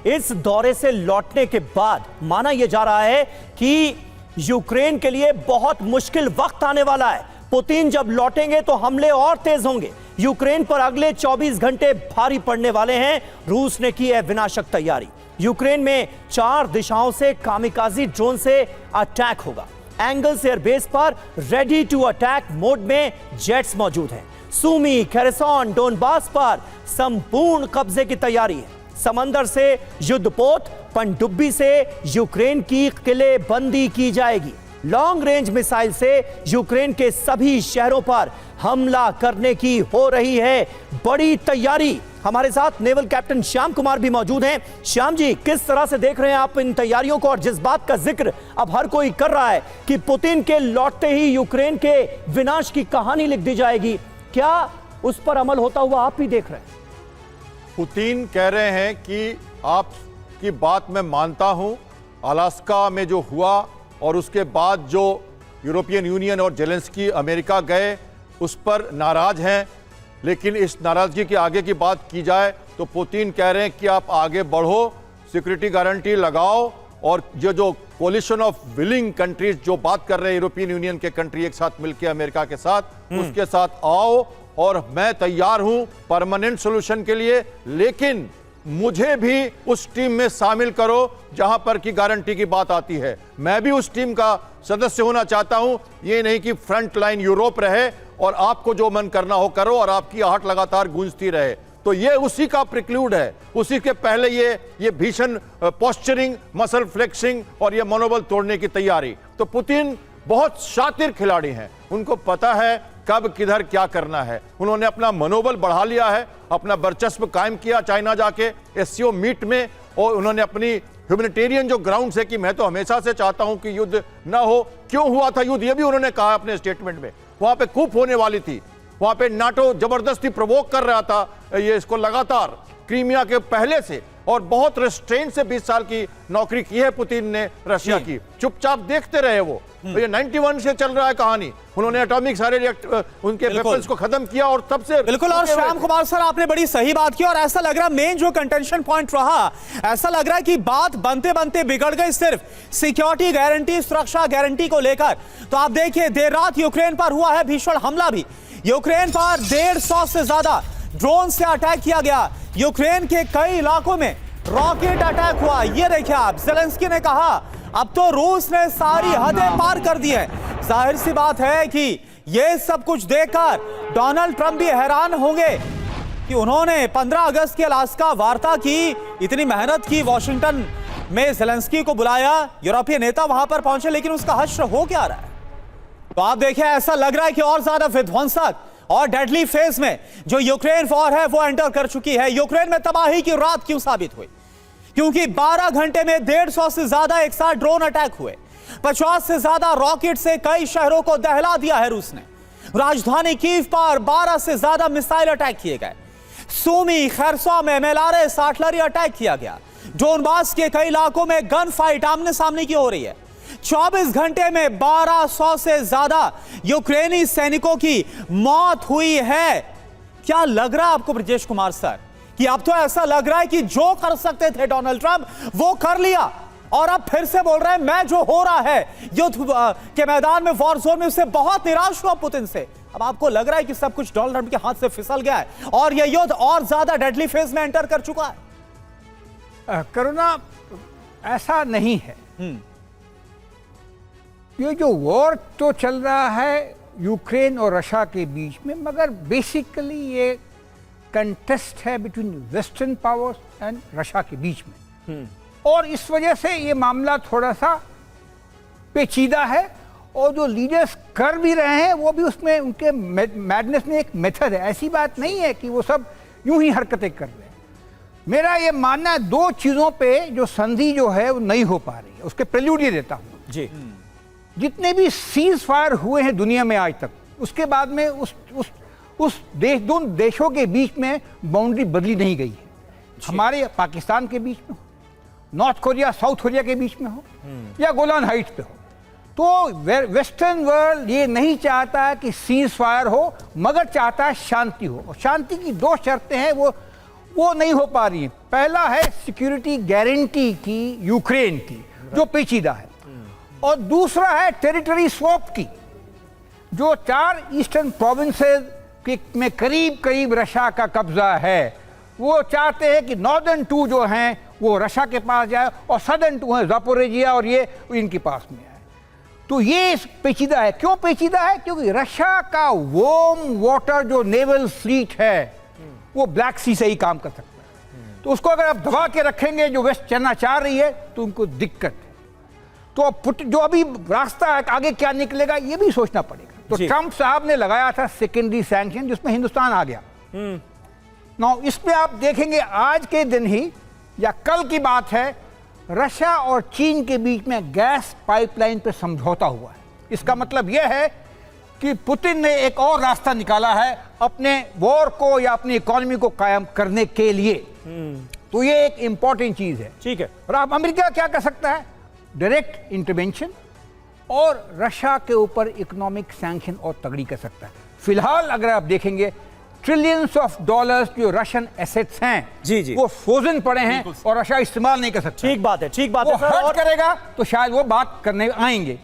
इस दौरे से लौटने के बाद माना यह जा रहा है कि यूक्रेन के लिए बहुत मुश्किल वक्त आने वाला है। पुतिन जब लौटेंगे तो हमले और तेज होंगे। यूक्रेन पर अगले 24 घंटे भारी पड़ने वाले हैं। रूस ने की है विनाशक तैयारी। यूक्रेन में 4 दिशाओं से कामिकाजी ड्रोन से अटैक होगा। एंगल्स एयरबेस पर रेडी टू अटैक मोड में जेट्स मौजूद हैं। सूमी, खेरसॉन, डोनबास पर संपूर्ण कब्जे की तैयारी है। समंदर से युद्धपोत, पनडुब्बी से यूक्रेन की किलेबंदी की जाएगी। लॉन्ग रेंज मिसाइल से यूक्रेन के सभी शहरों पर हमला करने की हो रही है बड़ी तैयारी। हमारे साथ नेवल कैप्टन श्याम कुमार भी मौजूद हैं। श्याम जी, किस तरह से देख रहे हैं आप इन तैयारियों को, और जिस बात का जिक्र अब हर कोई कर रहा है कि पुतिन के लौटते ही यूक्रेन के विनाश की कहानी लिख दी जाएगी, क्या उस पर अमल होता हुआ आप भी देख रहे हैं? पुतिन कह रहे हैं कि आपकी बात मैं मानता हूं, अलास्का में जो हुआ और उसके बाद जो यूरोपियन यूनियन और जेलेंस्की अमेरिका गए उस पर नाराज हैं, लेकिन इस नाराजगी के आगे की बात की जाए तो पुतिन कह रहे हैं कि आप आगे बढ़ो, सिक्योरिटी गारंटी लगाओ, और ये जो कोलिशन ऑफ विलिंग कंट्रीज जो बात कर रहे हैं यूरोपियन यूनियन के कंट्री एक साथ मिलकर अमेरिका के साथ, उसके साथ आओ और मैं तैयार हूं परमानेंट सॉल्यूशन के लिए, लेकिन मुझे भी उस टीम में शामिल करो जहां पर की गारंटी की बात आती है। मैं भी उस टीम का सदस्य होना चाहता हूं। ये नहीं कि फ्रंट लाइन यूरोप रहे और आपको जो मन करना हो करो और आपकी आहट लगातार गूंजती रहे। तो ये उसी का प्रिक्लूड है। उसी के पहले ये भीषण पोस्चरिंग, मसल फ्लेक्सिंग और ये मनोबल तोड़ने की तैयारी। तो पुतिन बहुत शातिर खिलाड़ी हैं, उनको पता है कब किधर क्या करना है। उन्होंने अपना मनोबल बढ़ा लिया है, अपना वर्चस्व कायम किया चाइना जाके एससीओ मीट में, और उन्होंने अपनी ह्यूमैनिटेरियन जो ग्राउंड से कि मैं तो हमेशा से चाहता हूं कि युद्ध ना हो। क्यों हुआ था युद्ध, ये भी उन्होंने कहा अपने स्टेटमेंट में। वहां पे कूप होने वाली थी, वहां पे नाटो जबरदस्ती प्रवोक कर रहा था ये इसको लगातार क्रीमिया के पहले से, और बहुत रेस्ट्रेंट से 20 साल की नौकरी की है पुतिन ने रशिया की। चुपचाप देखते रहे वो। तो ये 91 से चल रहा है कहानी। उन्होंने एटॉमिक सारे उनके वेपन्स को खत्म किया और तब से बिल्कुल। और श्याम कुमार सर, आपने बड़ी सही बात की, और ऐसा लग रहा मेन जो कंटेंशन पॉइंट रहा, ऐसा लग रहा है कि बात बनते बनते बिगड़ गई सिर्फ सिक्योरिटी गारंटी, सुरक्षा गारंटी को लेकर। तो आप देखिए, देर रात यूक्रेन पर हुआ है भीषण हमला भी। यूक्रेन पर 150 से ज्यादा ड्रोन से अटैक किया गया। यूक्रेन के कई इलाकों में रॉकेट अटैक हुआ। ये देखिए आप, जेलेंस्की ने कहा अब तो रूस ने सारी हदें पार कर दी है। जाहिर सी बात है कि ये सब कुछ देखकर डोनाल्ड ट्रंप भी हैरान होंगे कि उन्होंने 15 अगस्त की अलास्का वार्ता की, इतनी मेहनत की, वॉशिंगटन में जेलेंस्की को बुलाया, यूरोपीय नेता वहां पर पहुंचे, लेकिन उसका हश्र हो क्या रहा है? तो आप देखिए, ऐसा लग रहा है कि और ज्यादा विध्वंसक और डेडली फेज में जो यूक्रेन वॉर है वो एंटर कर चुकी है। यूक्रेन में तबाही की रात क्यों साबित हुई? क्योंकि 12 घंटे में 150 से ज्यादा एक साथ ड्रोन अटैक हुए। 50 से ज्यादा रॉकेट से कई शहरों को दहला दिया है रूस ने। राजधानी कीव पर 12 से ज्यादा मिसाइल अटैक किए गए। सूमी, खेरसॉन में मेलारेस आर्टिलरी अटैक किया गया। डोनबास के कई इलाकों में गन फाइट आमने सामने की हो रही है। 24 घंटे में 1200 से ज्यादा यूक्रेनी सैनिकों की मौत हुई है। क्या लग रहा है आपको ब्रजेश कुमार सर कि अब तो ऐसा लग रहा है कि जो कर सकते थे डोनाल्ड ट्रंप वो कर लिया, और अब फिर से बोल रहे हैं मैं जो हो रहा है युद्ध के मैदान में, वॉर जोन में, उससे बहुत निराश हुआ पुतिन से। अब आपको लग रहा है कि सब कुछ डोनाल्ड ट्रंप के हाथ से फिसल गया है और यह युद्ध और ज्यादा डेडली फेज में एंटर कर चुका है? करुणा, ऐसा नहीं है। ये जो वॉर तो चल रहा है यूक्रेन और रशिया के बीच में, मगर बेसिकली ये कंटेस्ट है between western powers and Russia के बीच में। और इस वजह से ये मामला थोड़ा सा पेचीदा है, और जो लीडर्स कर भी रहे हैं वो भी उसमें उनके मैडनेस में एक मेथड है। ऐसी बात नहीं है कि वो सब यूं ही हरकतें कर रहे हैं। मेरा ये मानना है 2 चीज़ों पे जो संधि जो है वो नहीं हो पा रही है, उसके प्रेल्यूड ये देता हूँ जी। जितने भी सीज फायर हुए हैं दुनिया में आज तक, उसके बाद में उस दोनों देशों के बीच में बाउंड्री बदली नहीं गई है। हमारे पाकिस्तान के बीच में हो, नॉर्थ कोरिया साउथ कोरिया के बीच में हो, या गोलान हाइट्स पे हो, तो वेस्टर्न वर्ल्ड ये नहीं चाहता कि सीज फायर हो, मगर चाहता है शांति हो। और शांति की 2 शर्तें हैं, वो नहीं हो पा रही हैं। पहला है सिक्योरिटी गारंटी की यूक्रेन की, जो पेचीदा है, और दूसरा है टेरिटरी स्वैप की, जो 4 ईस्टर्न प्रोविंसेस में करीब करीब रशिया का कब्जा है। वो चाहते हैं कि नॉर्दर्न 2 जो हैं वो रशिया के पास जाए और सदर्न 2 है ज़ापोरिजिया और ये इनके पास में आए। तो ये पेचीदा है। क्यों पेचीदा है? क्योंकि रशिया का वार्म वाटर जो नेवल फ्लीट है वो ब्लैक सी से ही काम कर सकता है। तो उसको अगर आप दबा के रखेंगे, जो वेस्ट चलना चाह रही है, तो उनको दिक्कत है। तो जो अभी रास्ता है आगे क्या निकलेगा ये भी सोचना पड़ेगा। तो ट्रंप साहब ने लगाया था सेकेंडरी सैंक्शन, जिसमें हिंदुस्तान आ गया। नाउ इसमें आप देखेंगे आज के दिन ही या कल की बात है, रशिया और चीन के बीच में गैस पाइपलाइन पर समझौता हुआ है। इसका मतलब यह है कि पुतिन ने एक और रास्ता निकाला है अपने वॉर को या अपनी इकोनॉमी को कायम करने के लिए। तो ये एक इंपॉर्टेंट चीज है। ठीक है। और अब अमेरिका क्या कर सकता है? डायरेक्ट इंटरवेंशन और रशिया के ऊपर इकोनॉमिक सैंक्शन और तगड़ी कर सकता है। फिलहाल अगर आप देखेंगे ट्रिलियंस ऑफ डॉलर्स जो रशियन एसेट्स हैं, जी। वो फ्रोजन पड़े हैं और रशिया इस्तेमाल नहीं कर सकता। ठीक बात है, ठीक बात है वो सर। हर्ट करेगा तो शायद वो बात करने आएंगे।